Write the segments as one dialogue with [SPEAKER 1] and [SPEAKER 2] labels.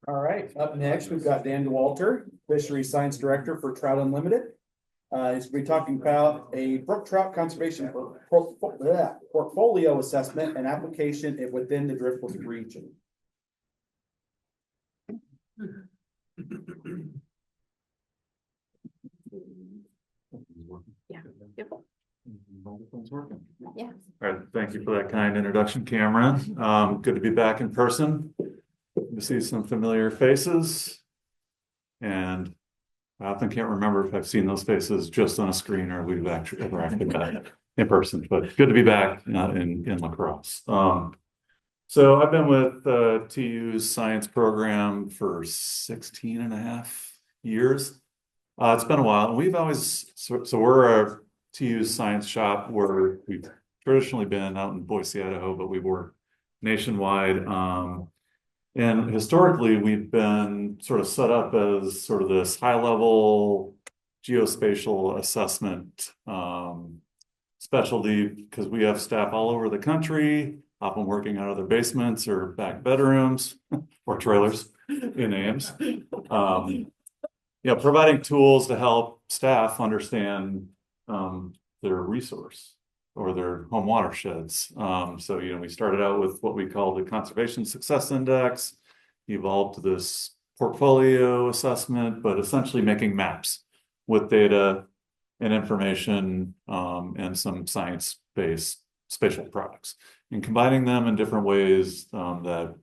[SPEAKER 1] All right, up next, we've got Dan Dauwalter, Fisheries Science Director for Trout Unlimited. He's going to be talking about a brook trout conservation portfolio assessment and application within the Driftless region.
[SPEAKER 2] Yeah. Yep. Yeah.
[SPEAKER 3] All right, thank you for that kind introduction, Cameron. Good to be back in person. Good to see some familiar faces. And I often can't remember if I've seen those faces just on a screen or we've actually ever met in person, but good to be back in La Crosse. So I've been with TU's science program for 16 and a half years. It's been a while, and we've always, so we're a TU's science shop where we've traditionally been out in Boise, Idaho, but we work nationwide. And historically, we've been sort of set up as sort of this high-level geospatial assessment specialty because we have staff all over the country, often working out of their basements or back bedrooms or trailers in Ames. Providing tools to help staff understand their resource or their home watersheds. We started out with what we call the Conservation Success Index, evolved to this portfolio assessment, but essentially making maps with data and information and some science-based spatial products and combining them in different ways that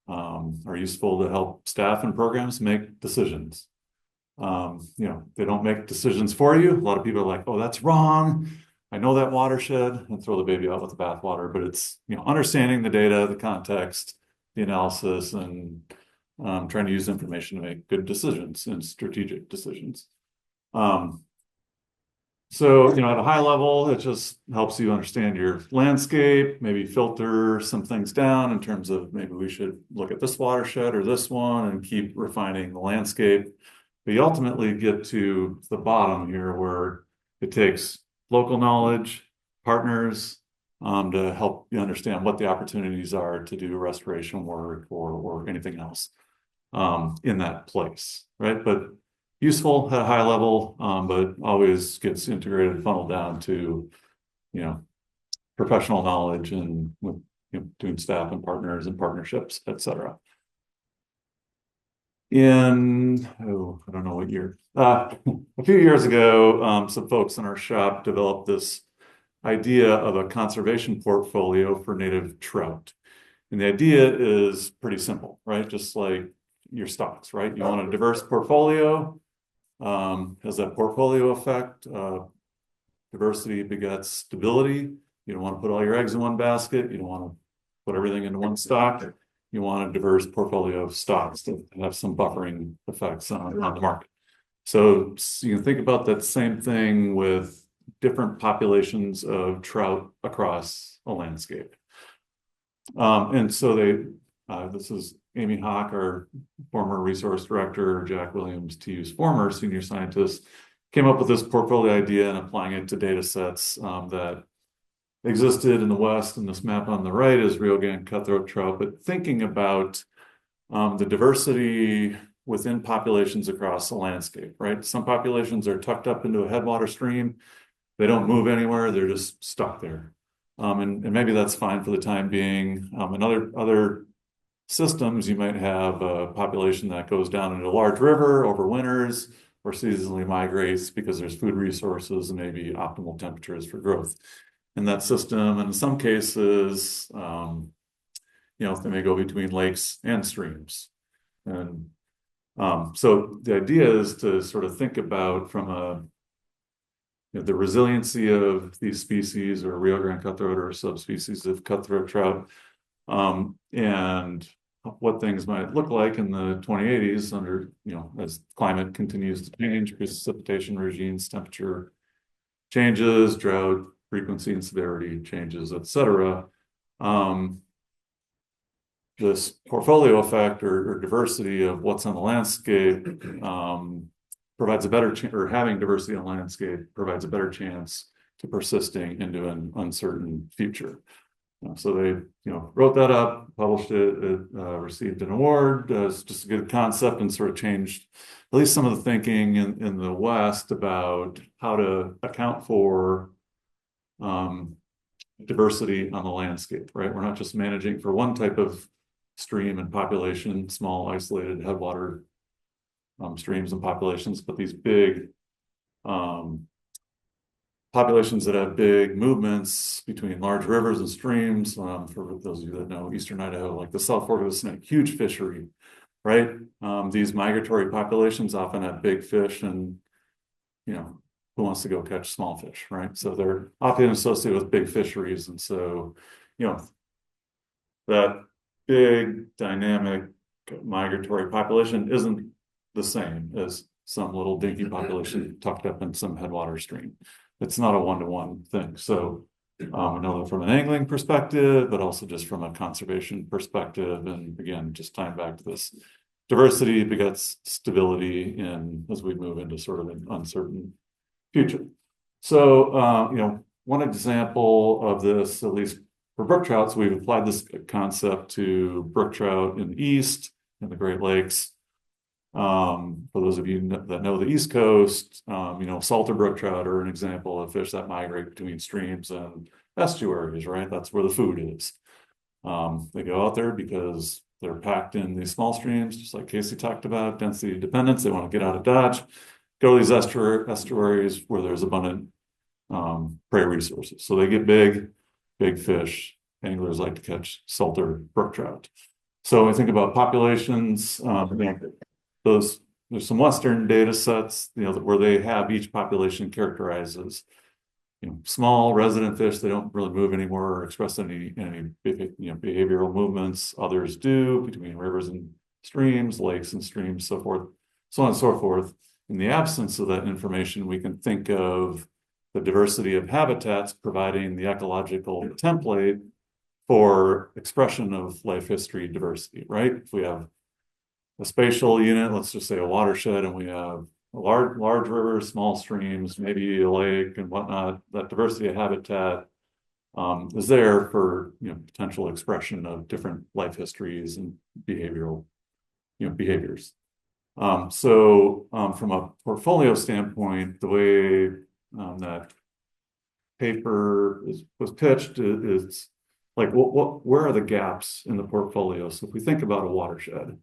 [SPEAKER 3] are useful to help staff and programs make decisions. They don't make decisions for you. A lot of people are like, oh, that's wrong. I know that watershed, and throw the baby out with the bathwater, but it's, understanding the data, the context, the analysis, and trying to use information to make good decisions and strategic decisions. At a high level, it just helps you understand your landscape, maybe filter some things down in terms of maybe we should look at this watershed or this one and keep refining the landscape. But you ultimately get to the bottom here where it takes local knowledge, partners, to help you understand what the opportunities are to do restoration work or anything else in that place, right? But useful at a high level, but always gets integrated, funneled down to, professional knowledge and with doing staff and partners and partnerships, et cetera. I don't know what year, a few years ago, some folks in our shop developed this idea of a conservation portfolio for native trout. And the idea is pretty simple, right? Just like your stocks, right? You want a diverse portfolio. Has that portfolio effect? Diversity begets stability. You don't want to put all your eggs in one basket. You don't want to put everything into one stock. You want a diverse portfolio of stocks that have some buffering effects on the market. So you can think about that same thing with different populations of trout across a landscape. This is Amy Hawk, our former resource director, Jack Williams, TU's former senior scientist, came up with this portfolio idea and applying it to data sets that existed in the West, and this map on the right is Rio Grande cutthroat trout, but thinking about the diversity within populations across the landscape, right? Some populations are tucked up into a headwater stream. They don't move anywhere. They're just stuck there. And maybe that's fine for the time being. In other systems, you might have a population that goes down into a large river, overwinters, or seasonally migrates because there's food resources and maybe optimal temperatures for growth in that system. And in some cases, they may go between lakes and streams. And so the idea is to sort of think about from the resiliency of these species or Rio Grande cutthroat or subspecies of cutthroat trout, and what things might look like in the 2080s under, as climate continues to change, precipitation regimes, temperature changes, drought, frequency and severity changes, et cetera. This portfolio effect or diversity of what's on the landscape provides a better chance, or having diversity on the landscape provides a better chance to persisting into an uncertain future. So they, wrote that up, published it, received an award. It's just a good concept and sort of changed at least some of the thinking in the West about how to account for diversity on the landscape, right? We're not just managing for one type of stream and population, small isolated headwater streams and populations, but these big populations that have big movements between large rivers and streams. For those of you that know Eastern Idaho, like the South Fork of the Snake, huge fishery, right? These migratory populations often have big fish, and who wants to go catch small fish, right? So they're often associated with big fisheries, and so that big dynamic migratory population isn't the same as some little dinky population tucked up in some headwater stream. It's not a one-to-one thing. So I know that from an angling perspective, but also just from a conservation perspective. And again, just tying back to this, diversity begets stability as we move into sort of an uncertain future. So, one example of this, at least for brook trout, so we've applied this concept to brook trout in the east and the Great Lakes. For those of you that know the East Coast, salter brook trout are an example of fish that migrate between streams and estuaries, right? That's where the food is. They go out there because they're packed in these small streams, just like Casey talked about, density dependence. They want to get out of Dodge, go to these estuaries where there's abundant prey resources. So they get big fish. Anglers like to catch salter brook trout. So when we think about populations, there's some Western data sets, where they have each population characterized as, small resident fish. They don't really move anymore or express any behavioral movements. Others do between rivers and streams, lakes and streams, so forth, so on and so forth. In the absence of that information, we can think of the diversity of habitats providing the ecological template for expression of life history diversity, right? If we have a spatial unit, let's just say a watershed, and we have a large river, small streams, maybe a lake and whatnot, that diversity of habitat is there for potential expression of different life histories and behavioral behaviors. So from a portfolio standpoint, the way that paper was pitched is like where are the gaps in the portfolio? So if we think about a watershed,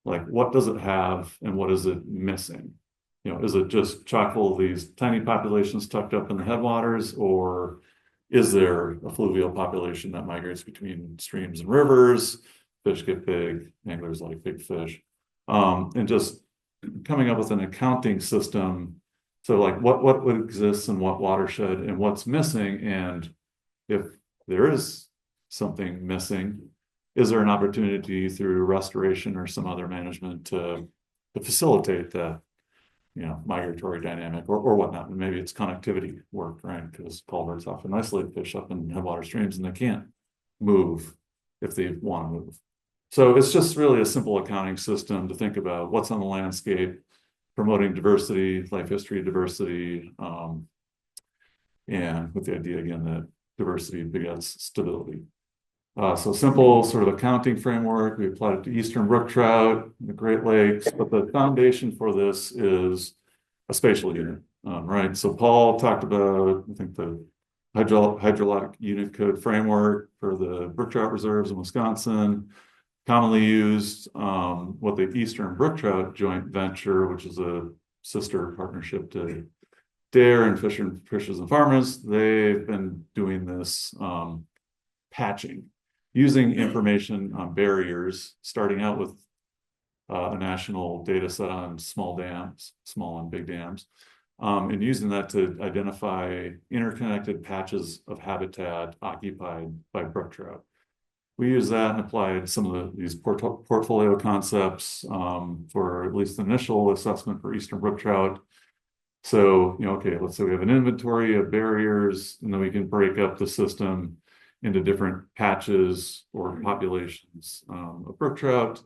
[SPEAKER 3] like what does it have and what is it missing? Is it just chock full of these tiny populations tucked up in the headwaters, or is there a fluvial population that migrates between streams and rivers? Fish get big, anglers like big fish. And just coming up with an accounting system. So like what exists in what watershed and what's missing, and if there is something missing, is there an opportunity through restoration or some other management to facilitate that, migratory dynamic or whatnot? And maybe it's connectivity work, right? Because culverts often isolate fish up in headwater streams and they can't move if they want to move. So it's just really a simple accounting system to think about what's on the landscape, promoting diversity, life history diversity, and with the idea again that diversity begets stability. So simple sort of accounting framework. We applied it to Eastern brook trout, the Great Lakes, but the foundation for this is a spatial unit, right? So Paul talked about, I think, the hydrologic unit code framework for the brook trout reserves in Wisconsin, commonly used what the Eastern Brook Trout joint venture, which is a sister partnership to DARE and Fishers and Farmers. They've been doing this patching, using information on barriers, starting out with a national data set on small dams, small and big dams, and using that to identify interconnected patches of habitat occupied by brook trout. We use that and applied some of these portfolio concepts for at least the initial assessment for Eastern brook trout. So, okay, let's say we have an inventory of barriers, and then we can break up the system into different patches or populations of brook trout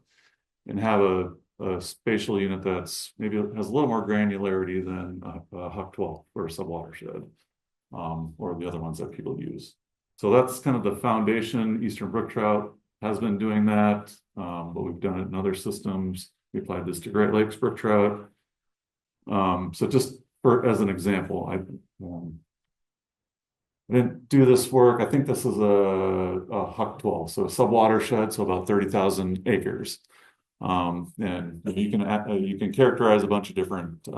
[SPEAKER 3] and have a spatial unit that's maybe has a little more granularity than a Huck 12 or a subwatershed or the other ones that people use. So that's kind of the foundation. Eastern brook trout has been doing that, but we've done it in other systems. We applied this to Great Lakes brook trout. So just as an example, I didn't do this work. I think this is a Huck 12, so a subwatershed, so about 30,000 acres. And you can characterize a bunch of different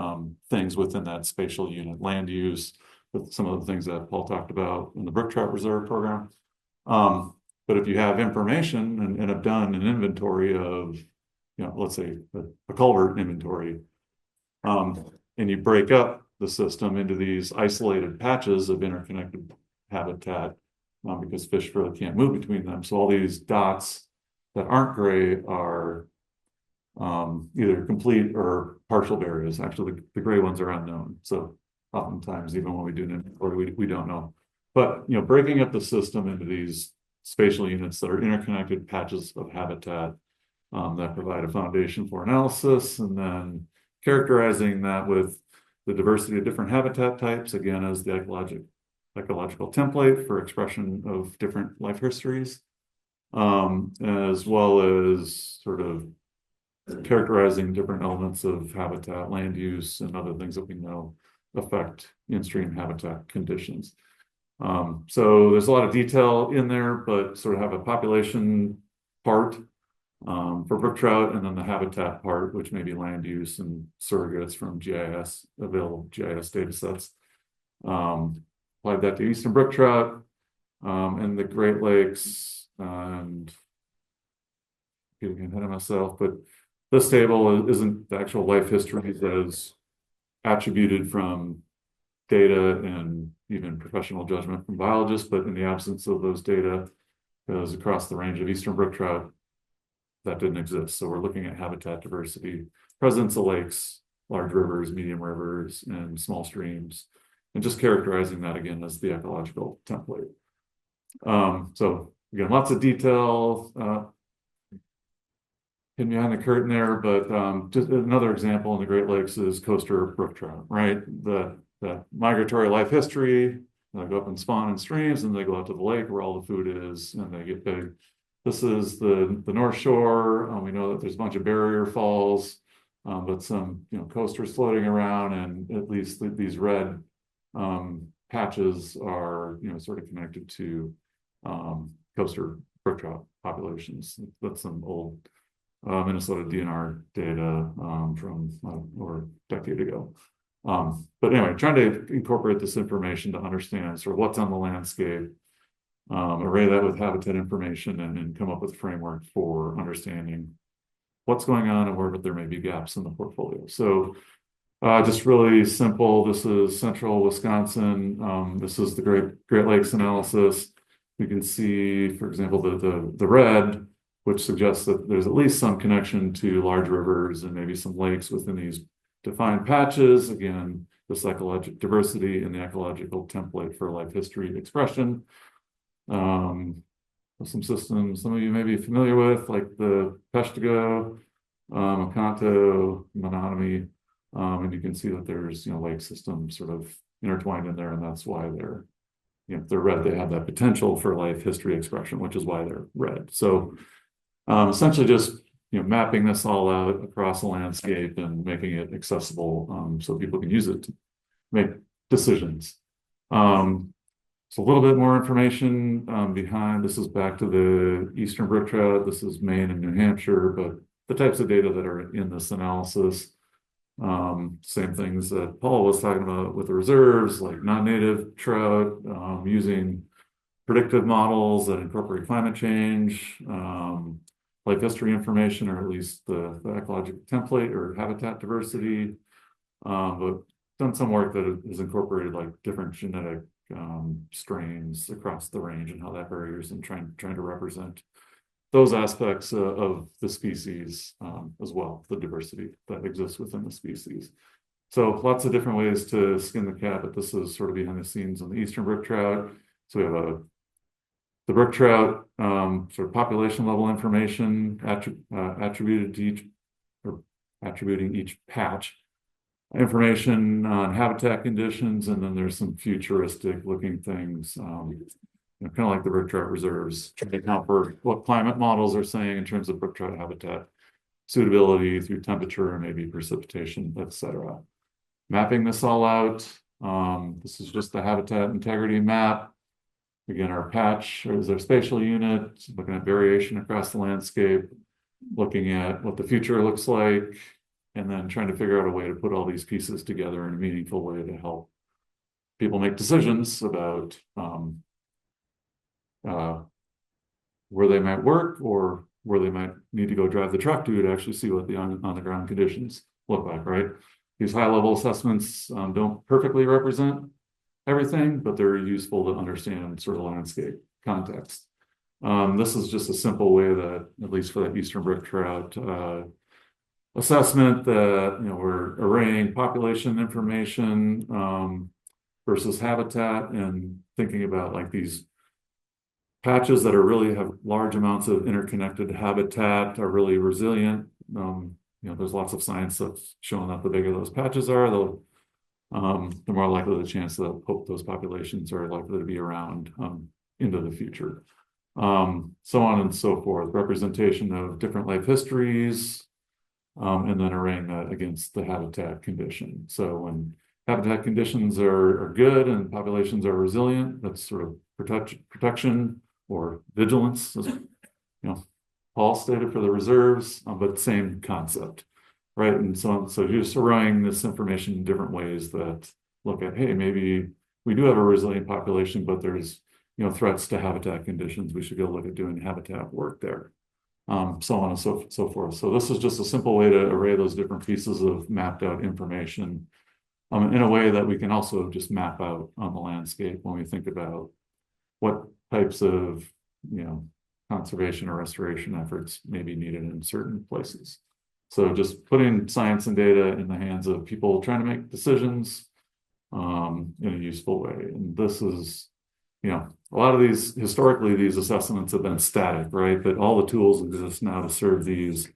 [SPEAKER 3] things within that spatial unit, land use, with some of the things that Paul talked about in the Brook Trout Reserve program. But if you have information and have done an inventory of, let's say a culvert inventory, and you break up the system into these isolated patches of interconnected habitat, because fish really can't move between them. So all these dots that aren't gray are either complete or partial areas. Actually, the gray ones are unknown. So oftentimes, even when we do an inventory, we don't know. But breaking up the system into these spatial units that are interconnected patches of habitat that provide a foundation for analysis, and then characterizing that with the diversity of different habitat types, again, as the ecological template for expression of different life histories, as well as sort of characterizing different elements of habitat, land use, and other things that we know affect in-stream habitat conditions. So there's a lot of detail in there, but sort of have a population part for brook trout, and then the habitat part, which may be land use and surrogates from available GIS data sets. Applied that to eastern brook trout and the Great Lakes, and getting ahead of myself, but this table isn't the actual life histories as attributed from data and even professional judgment from biologists, but in the absence of those data, goes across the range of eastern brook trout, that didn't exist. So we're looking at habitat diversity, presence of lakes, large rivers, medium rivers, and small streams, and just characterizing that again as the ecological template. So again, lots of detail hidden behind the curtain there, but just another example in the Great Lakes is coaster brook trout, right? The migratory life history, they go up and spawn in streams, and they go out to the lake where all the food is, and they get big. This is the North Shore. We know that there's a bunch of barrier falls, but some coasters floating around, and at least these red patches are sort of connected to coaster brook trout populations. That's some old Minnesota DNR data from over a decade ago. But anyway, trying to incorporate this information to understand sort of what's on the landscape, array that with habitat information, and come up with a framework for understanding what's going on and where there may be gaps in the portfolio. So just really simple. This is central Wisconsin. This is the Great Lakes analysis. We can see, for example, the red, which suggests that there's at least some connection to large rivers and maybe some lakes within these defined patches. Again, this ecological diversity and the ecological template for life history expression. Some systems some of you may be familiar with, like the Peshtigo, Oconto, Menominee, and you can see that there's lake systems sort of intertwined in there, and that's why they're they're red. They have that potential for life history expression, which is why they're red. So essentially just mapping this all out across the landscape and making it accessible so people can use it to make decisions. So a little bit more information behind. This is back to the eastern brook trout. This is Maine and New Hampshire, but the types of data that are in this analysis, same things that Paul was talking about with the reserves, like non-native trout, using predictive models that incorporate climate change, life history information, or at least the ecological template or habitat diversity, but done some work that has incorporated like different genetic strains across the range and how that varies, and trying to represent those aspects of the species as well, the diversity that exists within the species. So lots of different ways to skin the cat, but this is sort of behind the scenes on the eastern brook trout. So we have the brook trout sort of population level information attributed to each, or attributing each patch, information on habitat conditions, and then there's some futuristic looking things kind of like the brook trout reserves, to account for what climate models are saying in terms of brook trout habitat suitability through temperature and maybe precipitation, etc. Mapping this all out. This is just the habitat integrity map. Again, our patch is our spatial unit, looking at variation across the landscape, looking at what the future looks like, and then trying to figure out a way to put all these pieces together in a meaningful way to help people make decisions about where they might work or where they might need to go drive the truck to actually see what the on the ground conditions look like, right? These high level assessments don't perfectly represent everything, but they're useful to understand sort of landscape context. This is just a simple way that, at least for that eastern brook trout assessment, that we're arraying population information versus habitat, and thinking about like these patches that are really have large amounts of interconnected habitat are really resilient. There's lots of science that's showing that the bigger those patches are, the more likely the chance that those populations are likely to be around into the future. So on and so forth. Representation of different life histories, and then arraying that against the habitat condition. So when habitat conditions are good and populations are resilient, that's sort of protection or vigilance, as Paul stated for the reserves, but same concept, right? And so you're just arraying this information in different ways that look at, hey, maybe we do have a resilient population, but there's threats to habitat conditions. We should go look at doing habitat work there, so on and so forth. So this is just a simple way to array those different pieces of mapped out information in a way that we can also just map out on the landscape when we think about what types of conservation or restoration efforts may be needed in certain places. So just putting science and data in the hands of people trying to make decisions in a useful way. And this is, a lot of these, historically, these assessments have been static, right? But all the tools exist now to serve these.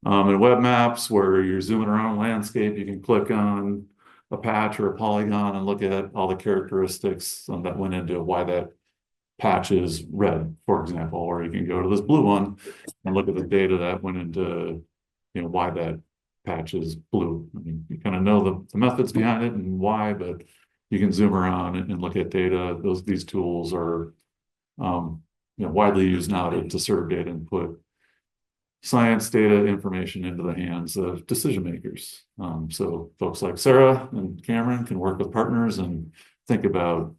[SPEAKER 3] In web maps where you're zooming around a landscape, you can click on a patch or a polygon and look at all the characteristics that went into why that patch is red, for example, or you can go to this blue one and look at the data that went into why that patch is blue. I mean, you kind of know the methods behind it and why, but you can zoom around and look at data. These tools are widely used now to serve data and put science data information into the hands of decision makers. So folks like Sarah and Cameron can work with partners and think about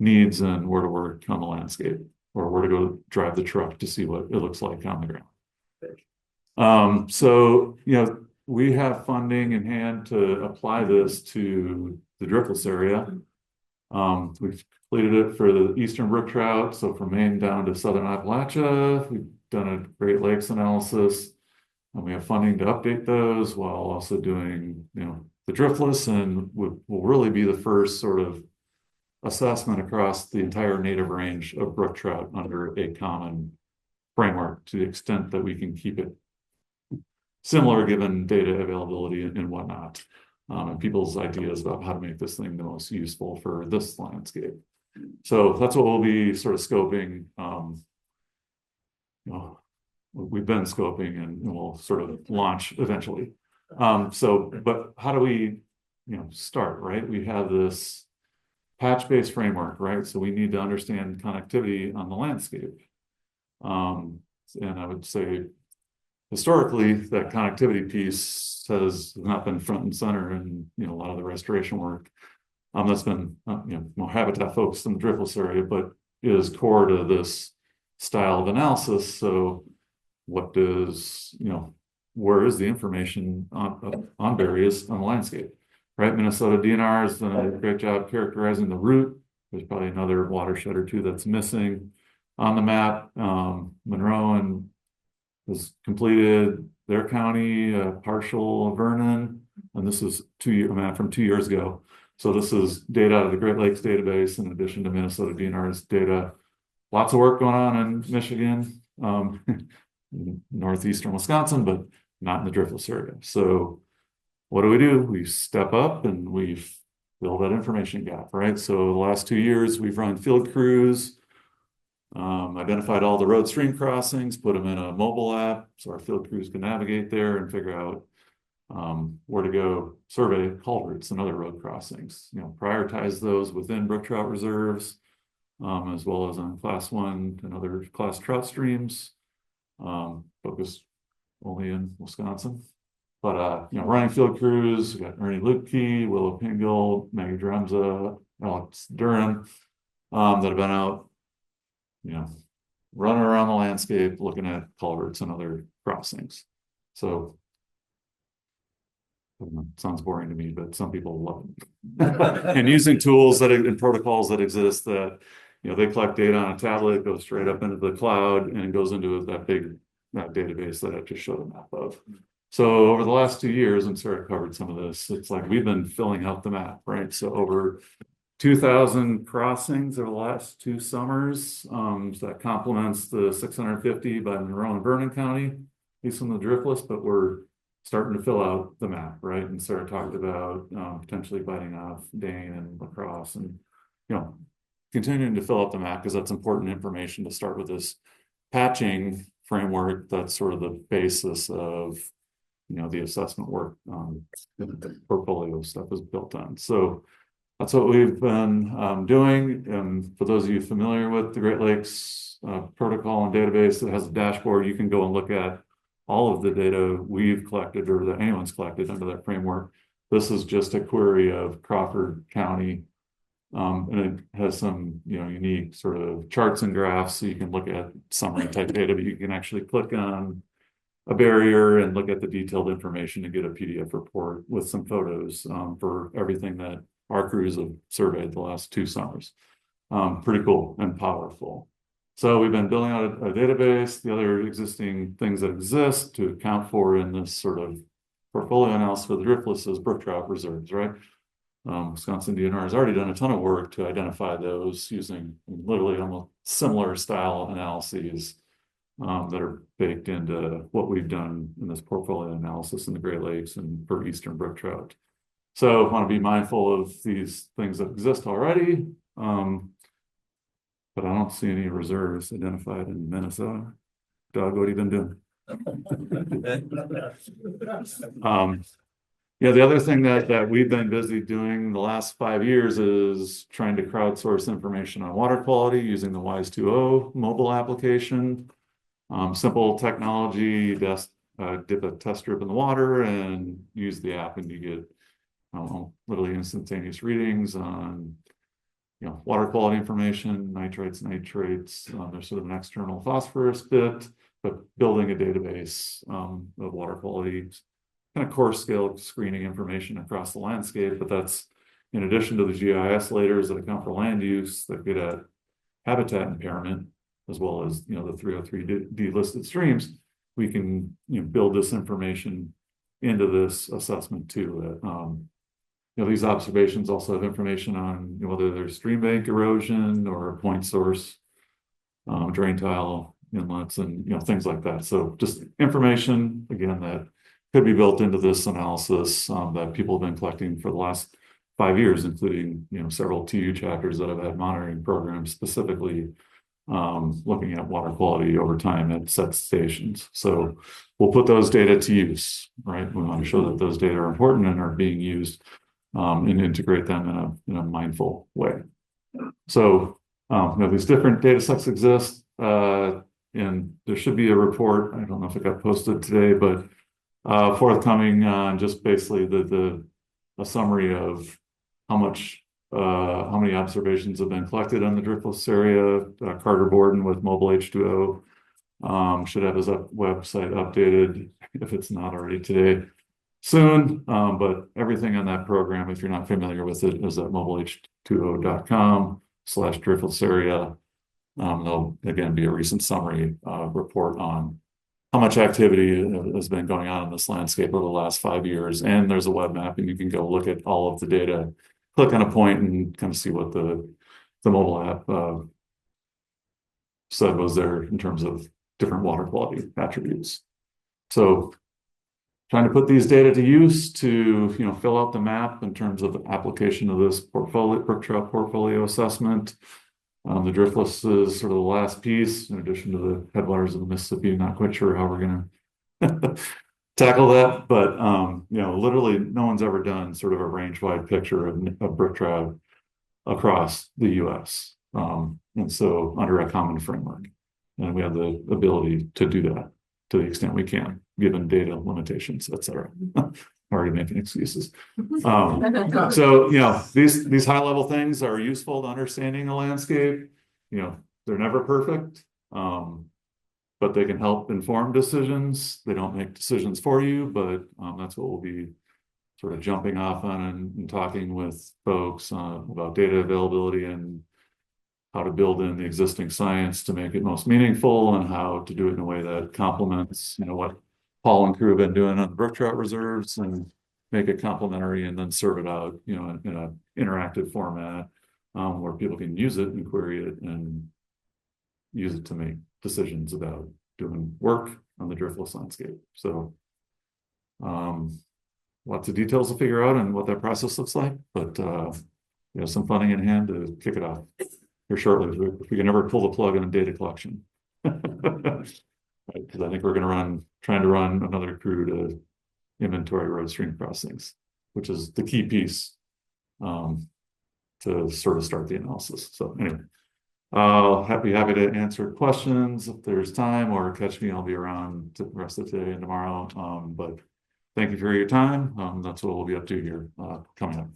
[SPEAKER 3] needs and where to work on the landscape, or where to go drive the truck to see what it looks like on the ground. So we have funding in hand to apply this to the Driftless area. We've completed it for the eastern brook trout, so from Maine down to southern Appalachia. We've done a Great Lakes analysis, and we have funding to update those while also doing the Driftless, and will really be the first sort of assessment across the entire native range of brook trout under a common framework, to the extent that we can keep it similar given data availability and whatnot, and people's ideas about how to make this thing the most useful for this landscape. So that's what we'll be sort of scoping. We've been scoping and we'll sort of launch eventually. But how do we start, right? We have this patch-based framework, right? So we need to understand connectivity on the landscape. And I would say historically that connectivity piece has not been front and center in a lot of the restoration work. That's been more habitat focused in the Driftless area, but is core to this style of analysis. So what does where is the information on barriers on the landscape? Right, Minnesota DNR has done a great job characterizing the route. There's probably another watershed or two that's missing on the map. Monroe has completed their county partial Vernon, and this is from 2 years ago. So this is data out of the Great Lakes database in addition to Minnesota DNR's data. Lots of work going on in Michigan, northeastern Wisconsin, but not in the Driftless area. So what do? We step up and we fill that information gap, right? So the last 2 years, we've run field crews Identified all the road stream crossings, put them in a mobile app so our field crews can navigate there and figure out where to go survey culverts and other road crossings. Prioritize those within brook trout reserves, as well as on class 1 and other class trout streams. Focus only in Wisconsin. But running field crews, we got Ernie Lupke, Willow Pingle, Maggie Dremza, Alex Duran, that have been out, running around the landscape, looking at culverts and other crossings. So sounds boring to me, but some people love it. And using tools and protocols that exist that, they collect data on a tablet, goes straight up into the cloud, and it goes into that database that I just showed a map of. So over the last 2 years, and Sarah covered some of this, it's like we've been filling out the map, right? So over 2,000 crossings over the last 2 summers. So that complements the 650 by Monroe and Vernon County, at least from the driftless, but we're starting to fill out the map, right? And Sarah talked about potentially biting off Dane and La Crosse and, continuing to fill out the map because that's important information to start with this patching framework. That's sort of the basis of, the assessment work the portfolio stuff is built on. So that's what we've been doing. For those of you familiar with the Great Lakes protocol and database that has a dashboard, you can go and look at all of the data we've collected or that anyone's collected under that framework. This is just a query of Crawford County, and it has some unique sort of charts and graphs, so you can look at summary type data, but you can actually click on a barrier and look at the detailed information to get a PDF report with some photos for everything that our crews have surveyed the last 2 summers. Pretty cool and powerful. So we've been building out a database. The other existing things that exist to account for in this sort of portfolio analysis for the driftless is brook trout reserves, right? Wisconsin DNR has already done a ton of work to identify those using literally almost similar style analyses that are baked into what we've done in this portfolio analysis in the Great Lakes and for eastern brook trout. So I want to be mindful of these things that exist already, but I don't see any reserves identified in Minnesota. Doug, what have you been doing? The other thing that we've been busy doing the last 5 years is trying to crowdsource information on water quality using the WISE 2.0 mobile application. Simple technology, just dip a test strip in the water and use the app, and you get literally instantaneous readings on water quality information, nitrates. There's sort of an external phosphorus bit, but building a database of water quality, kind of coarse scale screening information across the landscape. But that's in addition to the GIS layers that account for land use that get at habitat impairment, as well as the 303 listed streams. We can build this information into this assessment too. These observations also have information on whether there's stream bank erosion or point source, drain tile inlets, and things like that. So just information again that could be built into this analysis that people have been collecting for the last 5 years, including several TU chapters that have had monitoring programs specifically looking at water quality over time at set stations. So we'll put those data to use, right? We want to show that those data are important and are being used and integrate them in a mindful way. So these different data sets exist, and there should be a report. I don't know if it got posted today, but forthcoming on just basically a summary of how many observations have been collected on the Driftless Area. Carter Borden with Mobile H2O should have his website updated if it's not already today soon. But everything on that program, if you're not familiar with it, is at mobileh2o.com/Driftless Area. There'll again be a recent summary report on how much activity has been going on in this landscape over the last 5 years. And there's a web map, and you can go look at all of the data, click on a point, and kind of see what the mobile app said was there in terms of different water quality attributes. So trying to put these data to use to fill out the map in terms of application of this portfolio, brook trout portfolio assessment. The Driftless is sort of the last piece, in addition to the headwaters of the Mississippi. Not quite sure how we're gonna tackle that, but literally no one's ever done sort of a range-wide picture of brook trout across the US. And so under a common framework. And we have the ability to do that to the extent we can, given data limitations, et cetera. Already making excuses. So, these high level things are useful to understanding the landscape. They're never perfect, but they can help inform decisions. They don't make decisions for you, but that's what we'll be sort of jumping off on and talking with folks about data availability and how to build in the existing science to make it most meaningful, and how to do it in a way that complements, what Paul and crew have been doing on the brook trout reserves, and make it complementary, and then serve it out, in an interactive format where people can use it and query it and use it to make decisions about doing work on the driftless landscape. So, lots of details to figure out and what that process looks like, but some funding in hand to kick it off here shortly. If we can ever pull the plug on data collection, because I think we're trying to run another crew to inventory road stream crossings, which is the key piece to sort of start the analysis. So anyway, happy to answer questions if there's time, or catch me. I'll be around the rest of today and tomorrow. But thank you for your time. That's what we'll be up to here coming up.